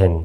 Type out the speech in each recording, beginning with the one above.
10.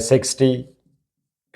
60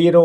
0.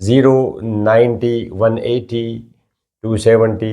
0 90 180 270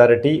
30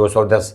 210,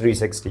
360,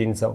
300,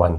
1.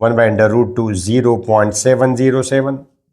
1/√2 0.707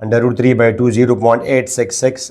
√3/2 0.866,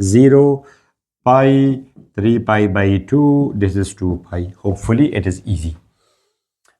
0, π, 3 π/2, this is 2 π. Hopefully it is easy.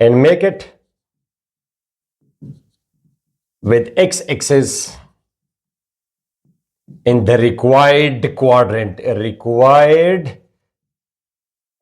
and make it with x-axis in the required quadrant. required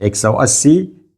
180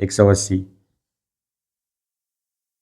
180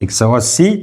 180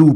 2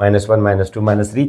-1 -2 -3.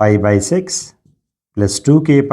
π/6 + 2k π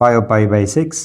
5π/6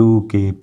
2k π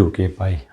2k π.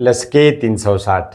+ k 360.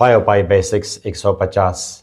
5π/6 150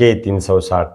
k 360.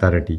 30.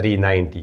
390.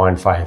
0.5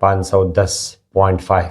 510.5.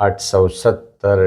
870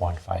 0.5.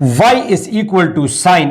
y is equal to sin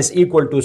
is equal to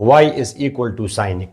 y is equal to sin x.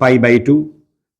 π/2.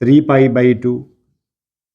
3π/2.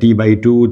t/2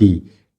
t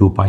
2π.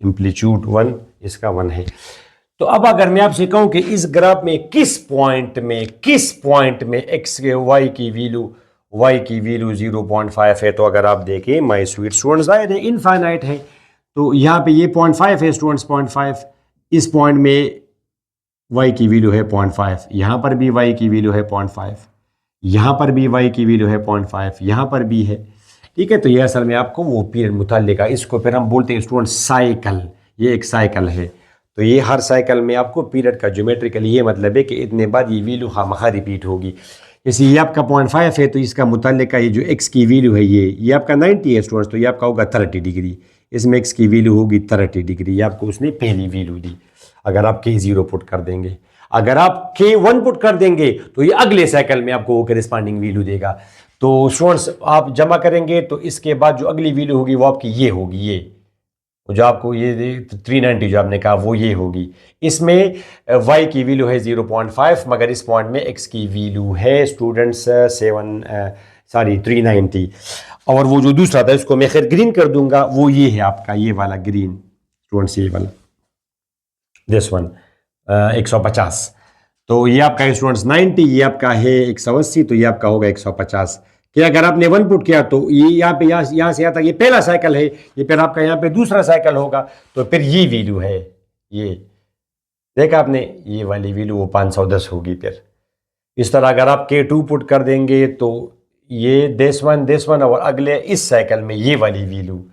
Amplitude 1 इसका 1 है। तो अब अगर मैं आपसे कहूं कि इस ग्राफ में किस पॉइंट में एक्स के वाई की वैल्यू 0.5 है, तो अगर आप देखें माय स्वीट स्टूडेंट्स, जाहिर है इनफाइनाइट है, तो यहाँ पे ये 0.5 है स्टूडेंट्स, 0.5, इस पॉइंट में y की वैल्यू है 0.5, यहाँ पर भी y की वैल्यू है 0.5, यहाँ पर भी y की वैल्यू है 0.5, यहाँ पर भी है। ठीक है, तो ये असल में आपको वो पीरियड मुताल्लिका, इसको फिर हम बोलते हैं स्टूडेंट साइकिल, ये एक साइकिल है। तो ये हर साइकिल में आपको पीरियड का ज्योमेट्रिकल ये मतलब है कि इतने बाद ये वैल्यू खामखा रिपीट होगी। जैसे ये आपका 0.5 है, तो इसका मुताल्लिका ये जो x की वैल्यू है ये आपका 90 है स्टूडेंट्स, तो ये आपका होगा 30 डिग्री, इसमें x की वैल्यू होगी 30 डिग्री, ये आपको उसने पहली वैल्यू दी। अगर आप k0 पुट कर देंगे, अगर आप k1 पुट कर देंगे तो ये अगले साइकिल में आपको वो करेस्पॉन्डिंग वैल्यू देगा। तो स्टूडेंट्स आप जमा करेंगे तो इसके बाद जो अगली वैल्यू होगी वो आपकी ये होगी, ये जो आपको ये 390 जो आपने कहा वो ये होगी। इसमें y की वैल्यू है 0.5, मगर इस पॉइंट में x की वैल्यू है स्टूडेंट्स 390। और वो जो दूसरा था इसको मैं खैर ग्रीन कर दूंगा, वो ये है आपका ये वाला ग्रीन स्टूडेंट्स, ये वाला दिस वन 150। तो ये आपका है स्टूडेंट्स 90, ये आपका है 180, तो ये आपका होगा 150। कि अगर आपने 1 पुट किया तो ये यहाँ से यहाँ तक ये पहला साइकिल है, ये फिर आपका यहाँ पे दूसरा साइकिल होगा, तो फिर ये वैल्यू है, ये देखा आपने, ये वाली वैल्यू वो 510 होगी। फिर इस तरह अगर आप k2 पुट कर देंगे तो ये दिस वन और अगले इस साइकिल में ये वाली वैल्यू,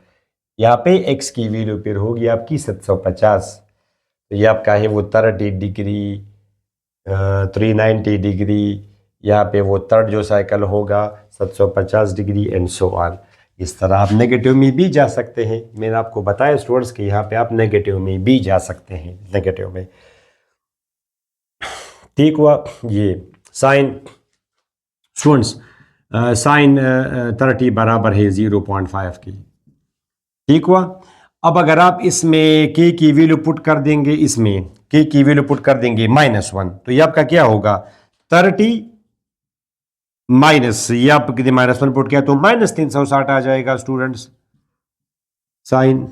यहाँ पे x की वैल्यू फिर होगी आपकी 750, तो ये आपका है वो 30 डिग्री 390 डिग्री, यहाँ पे वो थर्ड जो साइकिल होगा 750 डिग्री एंड सो ऑन। इस तरह आप नेगेटिव में भी जा सकते हैं, मैंने आपको बताया स्टूडेंट्स कि यहाँ पे आप नेगेटिव में भी जा सकते हैं, नेगेटिव में। ठीक हुआ, ये साइन स्टूडेंट्स साइन 30 बराबर है 0.5 की। ठीक हुआ। अब अगर आप इसमें k की वैल्यू पुट कर देंगे, इसमें k की वैल्यू पुट कर देंगे -1, तो ये आपका क्या होगा 30 माइनस, ये आप कितने -1 पुट किया तो -360 आ जाएगा स्टूडेंट्स साइन।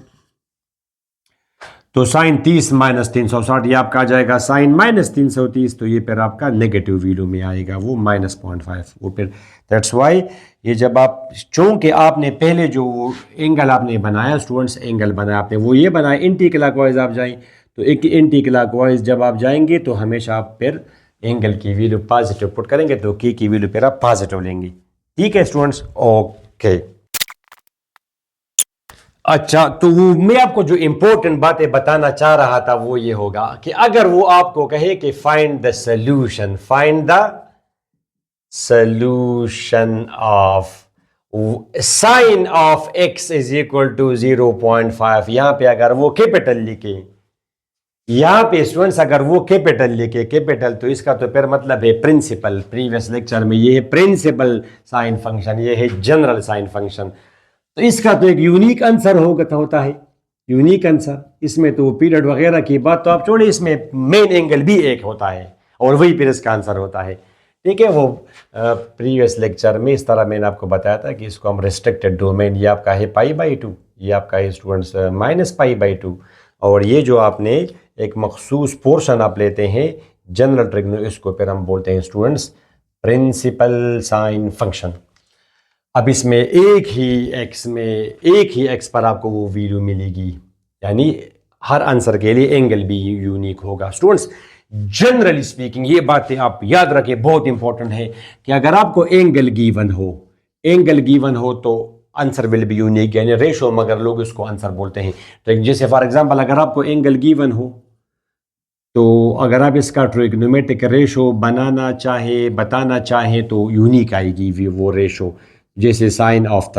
तो साइन 30 -360 ये आपका आ जाएगा साइन -330, तो ये फिर आपका नेगेटिव वैल्यू में आएगा वो -0.5। वो फिर दैट्स वाई ये जब आप, चूंकि आपने पहले जो एंगल आपने बनाया स्टूडेंट्स, एंगल बनाया आपने वो ये बनाया एंटी क्लॉकवाइज आप जाएं, तो एक एंटी क्लॉकवाइज जब आप जाएंगे तो हमेशा आप फिर एंगल की वैल्यू पॉजिटिव पुट करेंगे, तो k की वैल्यू फिर आप पॉजिटिव लेंगे। ठीक है स्टूडेंट्स, ओके। अच्छा, तो मैं आपको जो इंपॉर्टेंट बातें बताना चाह रहा था वो ये होगा कि अगर वो आपको कहे कि find the solution of sine of x is equal to 0.5, यहां पे अगर वो कैपिटल लिखे, यहां पे स्टूडेंट्स अगर वो कैपिटल लिखे, कैपिटल, तो इसका तो फिर मतलब है प्रिंसिपल। प्रीवियस लेक्चर में ये है प्रिंसिपल साइन फंक्शन, ये है जनरल साइन फंक्शन, तो इसका तो एक यूनिक आंसर होता है, यूनिक आंसर। इसमें तो पीरियड वगैरह की बात तो आप छोड़िए, इसमें मेन एंगल भी एक होता है और वही फिर इसका आंसर होता है। ठीक है, वो प्रीवियस लेक्चर में इस तरह मैंने आपको बताया था कि इसको हम रिस्ट्रिक्टेड डोमेन, ये आपका है π/2, ये आपका है स्टूडेंट्स -π/2, और ये जो आपने एक मखसूस पोर्शन आप लेते हैं जनरल ट्रिग्नो, इसको फिर हम बोलते हैं स्टूडेंट्स प्रिंसिपल साइन फंक्शन। अब इसमें एक ही x पर आपको वो वैल्यू मिलेगी, यानी हर आंसर के लिए एंगल भी यूनिक होगा स्टूडेंट्स। जनरली स्पीकिंग ये बातें आप याद रखें, बहुत इंपॉर्टेंट है कि अगर आपको एंगल गिवन हो तो आंसर विल बी यूनिक, यानी रेशो मगर लोग इसको आंसर बोलते हैं। जैसे फॉर एग्जांपल अगर आपको एंगल गिवन हो तो अगर आप इसका ट्रिग्नोमेट्रिक रेशो बताना चाहें तो यूनिक आएगी वो रेशो। जैसे साइन ऑफ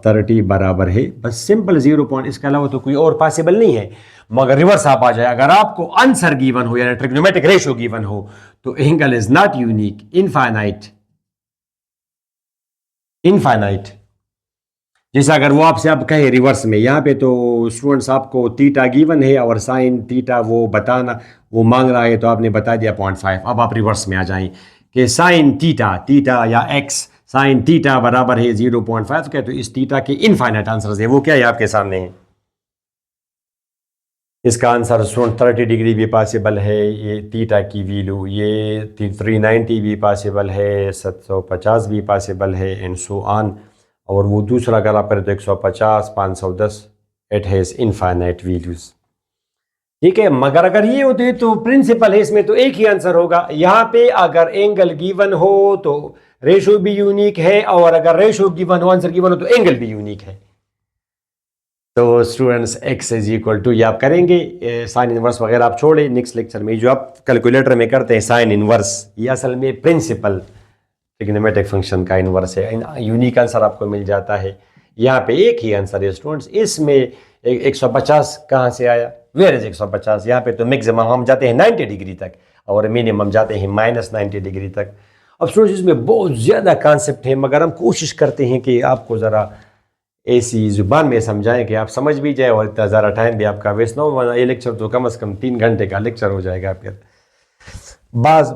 30 बराबर है बस सिंपल 0 इसके अलावा तो कोई और पॉसिबल नहीं है। मगर रिवर्स आप आ जाए, अगर आपको आंसर गिवन हो यानी ट्रिग्नोमेट्रिक रेशो गिवन हो तो angle is not unique, infinite. जैसे अगर वो आपसे आप कहे रिवर्स में, यहाँ पे तो स्टूडेंट्स आपको थीटा गिवन है और साइन थीटा वो मांग रहा है, तो आपने बता दिया 0.5। अब आप रिवर्स में आ जाएं कि साइन थीटा या x साइन थीटा बराबर है 0.5 के, तो इस थीटा के इनफाइनाइट आंसर है, वो क्या है आपके सामने है, इसका आंसर 30 डिग्री भी पॉसिबल है, ये थीटा की वैल्यू, ये 390 भी पॉसिबल है, 750 भी पॉसिबल है, एंड सो ऑन. और वो दूसरा अगर आप करें तो 150, 510, इट हैज़ इनफाइनाइट वैल्यूज़. ठीक है, मगर अगर ये होते तो प्रिंसिपल है इसमें, तो एक ही आंसर होगा. यहाँ पे अगर एंगल गिवन हो तो रेशो भी यूनिक है, और अगर रेशो गिवन हो, आंसर गिवन हो, तो एंगल भी यूनिक है. तो students x is equal to, ये आप करेंगे साइन इनवर्स वगैरह आप छोड़े. नेक्स्ट लेक्चर में जो आप कैलकुलेटर में करते हैं साइन इनवर्स, ये असल में प्रिंसिपल ट्रिग्नोमेट्रिक फंक्शन का इनवर्स है. यूनिक आंसर आपको मिल जाता है. यहाँ पे एक ही आंसर है स्टूडेंट्स. इसमें 150 कहाँ से आया, वेयर इज 150. यहाँ पे तो मैक्सिमम हम जाते हैं 90 डिग्री तक, और मिनिमम जाते हैं -90 डिग्री तक. अब स्टूडेंट्स इसमें बहुत ज़्यादा कॉन्सेप्ट है, मगर हम कोशिश करते हैं कि आपको ज़रा ऐसी ज़ुबान में समझाएं कि आप समझ भी जाए, और इतना ज़्यादा टाइम भी आपका वेस्ट ना हो, वरना ये लेक्चर तो कम से कम 3 घंटे का लेक्चर हो जाएगा. फिर बाज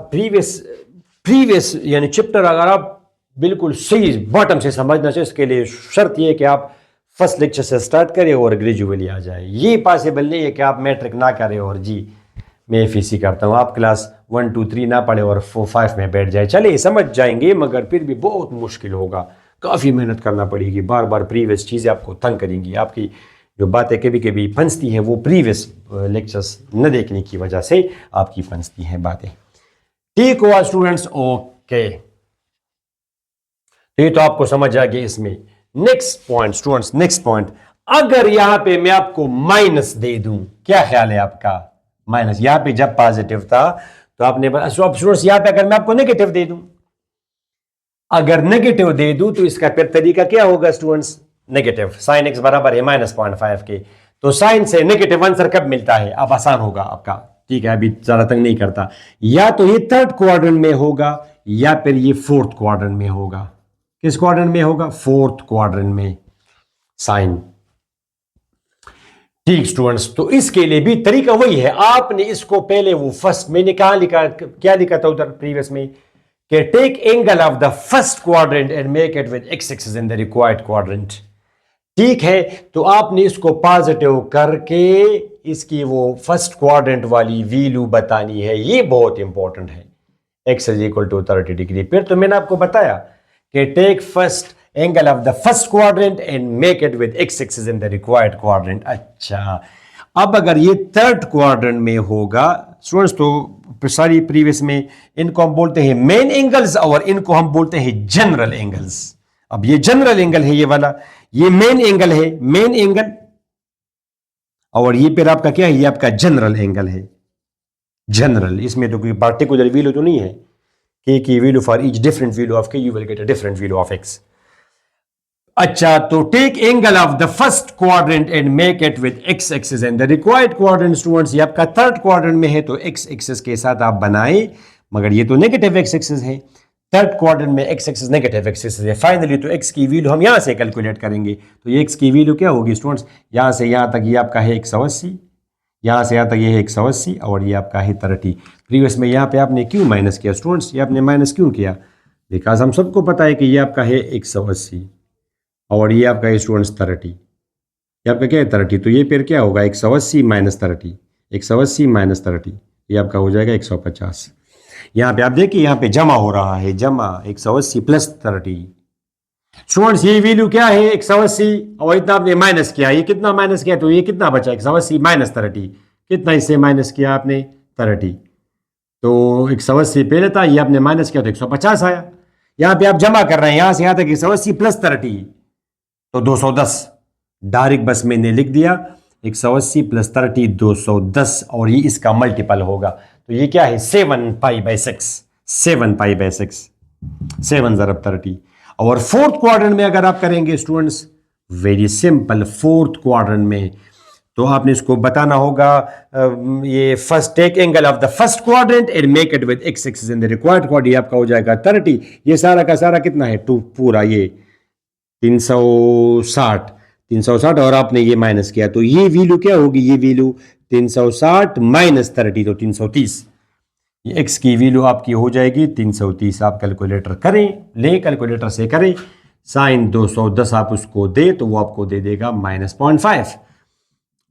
प्रीवियस यानी चैप्टर अगर आप बिल्कुल सही बॉटम से समझना चाहिए, इसके लिए शर्त ये है कि आप फर्स्ट लेक्चर से स्टार्ट करें और ग्रेजुअली आ जाए. ये पॉसिबल नहीं है कि आप मैट्रिक ना करें और जी मैं FEC करता हूँ, आप क्लास 1, 2, 3 ना पढ़े और 4, 5 में बैठ जाए. चलिए समझ जाएंगे, मगर फिर भी बहुत मुश्किल होगा, काफ़ी मेहनत करना पड़ेगी. बार बार प्रीवियस चीज़ें आपको तंग करेंगी. आपकी जो बातें कभी कभी फंसती हैं वो प्रीवियस लेक्चर्स न देखने की वजह से आपकी फंसती हैं बातें. ठीक हुआ स्टूडेंट्स, ओके. तो ये तो आपको समझ आ गया. इसमें next point students, next point, अगर यहां पे मैं आपको माइनस दे दूं, क्या ख्याल है आपका? माइनस, यहां पे जब पॉजिटिव था तो आपने स्टूडेंट्स, यहां पे अगर मैं आपको नेगेटिव दे दूं, अगर नेगेटिव दे दूं तो इसका फिर तरीका क्या होगा स्टूडेंट्स? नेगेटिव साइन x बराबर है -0.5 के. तो साइन से नेगेटिव आंसर कब मिलता है? अब आसान होगा आपका. ठीक है, अभी ज्यादा तंग नहीं करता. या तो ये थर्ड क्वाड्रेंट में होगा, या फिर ये फोर्थ क्वाड्रेंट में होगा. किस क्वाड्रेंट में होगा? फोर्थ क्वाड्रेंट में साइन. ठीक स्टूडेंट्स, तो इसके लिए भी तरीका वही है. आपने इसको पहले वो फर्स्ट, मैंने कहा लिखा, क्या लिखा था उधर प्रीवियस में, कि take angle of the first quadrant and make it with x axis in the required quadrant. ठीक है, तो आपने इसको पॉजिटिव करके इसकी वो फर्स्ट क्वाड्रेंट वाली वैल्यू बतानी है. ये बहुत इंपॉर्टेंट है. x is equal to 30 degree. फिर तो मैंने आपको बताया कि take first angle of the first quadrant and make it with x axis in the required quadrant. अच्छा, अब अगर ये थर्ड क्वाड्रेंट में होगा स्टूडेंट्स, तो सारी प्रीवियस में इनको हम बोलते हैं मेन एंगल्स, और इनको हम बोलते हैं जनरल एंगल्स. अब ये जनरल एंगल है, ये वाला ये मेन एंगल है, मेन एंगल, और ये फिर आपका क्या है? ये आपका जनरल एंगल है. जनरल, इसमें तो कोई पार्टिकुलर वैल्यू तो नहीं है. k की value for each different value of k you will get a different value of x. अच्छा, तो take angle of the first quadrant and make it with x axis and the required quadrant. Students, ये आपका third quadrant में है तो x axis के साथ आप बनाए, मगर ये तो नेगेटिव x एक्सिस है. थर्ड क्वाड्रेंट में x एक्सिस नेगेटिव एक्सिस है. फाइनली तो x की वैल्यू हम यहां से कैलकुलेट करेंगे. तो ये x की वैल्यू क्या होगी स्टूडेंट्स? यहां से यहां तक ये आपका है 180, यहां से यहां तक ये है 180, और ये आपका है 30. प्रीवियस में यहां पे आपने क्यों माइनस किया स्टूडेंट्स? ये आपने माइनस क्यों किया? बिकॉज हम सबको पता है कि ये आपका है 180 और ये आपका है स्टूडेंट्स 30. ये आपका क्या है? 30. तो ये फिर क्या होगा? 180 माइनस 30, 180 माइनस 30, ये आपका हो जाएगा 150. यहाँ पे आप देखिए, यहाँ पे जमा हो रहा है, जमा 180 प्लस 30. स्टूडेंट्स, ये वैल्यू क्या है? 180, और इतना आपने माइनस किया. ये कितना माइनस किया? तो ये कितना बचा? 180 माइनस 30. कितना इससे माइनस किया आपने? 30. तो 180 पहले था, ये आपने माइनस किया तो 150 आया. यहाँ पे आप जमा कर रहे हैं, यहाँ से यहाँ तक 180 प्लस 30 तो 210. डायरेक्ट बस मैंने लिख दिया 180 प्लस 30 210, और ये इसका मल्टीपल होगा. तो ये क्या है? 7 पाई बाई 6. 7 pi by 6, 7 ज़रब 30. और फोर्थ क्वाड्रेंट में अगर आप करेंगे students, very simple, fourth quadrant में तो आपने इसको बताना होगा, ये first take angle of the first quadrant and make it with x axis in the required quadrant. आपका हो जाएगा 30. ये सारा का सारा कितना है? पूरा ये 360, और आपने ये माइनस किया तो ये वैल्यू क्या होगी? ये वैल्यू 360 माइनस 30 तो 330. ये x की वैल्यू आपकी हो जाएगी 330. आप कैलकुलेटर करें, ले कैलकुलेटर से करें, साइन 210 आप उसको दे तो वो आपको दे देगा -0.5.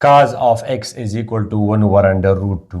cos of x is equal to 1/√2.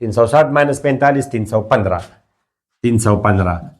360 - 45 315، 315.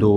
2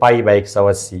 π/180.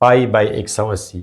π/180.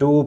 2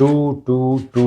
2 2 2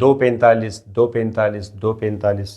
2 45 2 45 2 45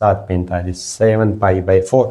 7 45 7 π/4.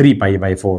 3π/4.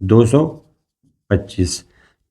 225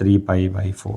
3π/4.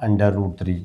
√3.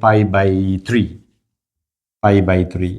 π/3. π/3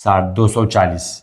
60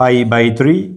π/3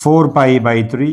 4π/3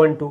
1 2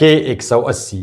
k 180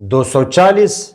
240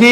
k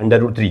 √3.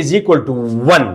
= 1؟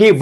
k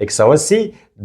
180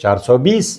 420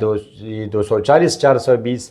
240 420.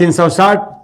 360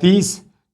30،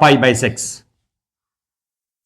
π/6،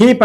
k π،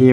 k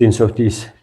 330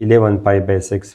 11π/6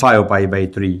5π/3،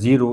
0